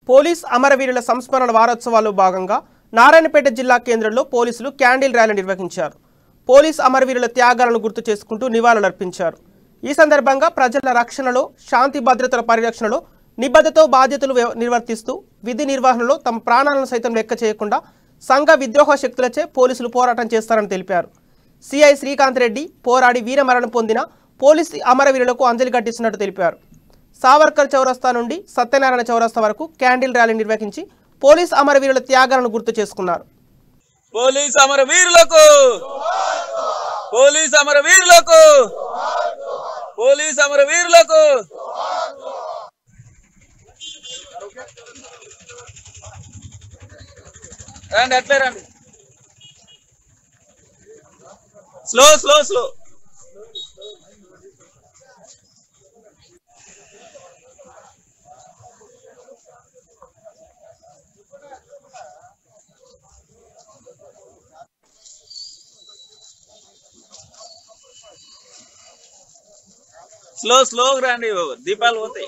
Police అమరవీరుల సంస్మరణ వారోత్సవాల్లో భాగంగా నారాయణపేట జిల్లా కేంద్రంలో పోలీసులు క్యాండిల్ ర్యాలీ నిర్వహించారు. పోలీస్ అమరవీరుల త్యాగాలను గుర్తు చేసుకుంటూ నివాళులర్పించారు. ఈ సందర్భంగా ప్రజల రక్షణలో, శాంతి భద్రతల పరిరక్షణలో నిబద్ధతతో బాధ్యతలు నిర్వర్తిస్తూ విధి నిర్వహణలో తమ ప్రాణాలను సైతం లెక్క చేయకుండా సంఘ విద్రోహ శక్తులచే పోలీసులు పోరాటం చేస్తారని తెలిపారు. సిఐ శ్రీకాంత్ రెడ్డి పోరాడి వీరమరణం పొందిన పోలీస్ అమరవీరులకు అంజలి ఘటిస్తున్నట్టు తెలిపారు. సావర్కర్ చౌరస్తా నుండి సత్యనారాయణ చౌరస్తా వరకు క్యాండిల్ ర్యాలీ నిర్వహించి పోలీస్ అమరవీరుల త్యాగాలను గుర్తు చేసుకున్నారు. పోలీస్ అమరవీరులకు, పోలీస్ అమరవీరులకు, పోలీస్ అమరవీరులకు. రండి, అట్లే రండి. Slow slow slow. స్లో స్లోగా రండి, దీపాలు పోతాయి.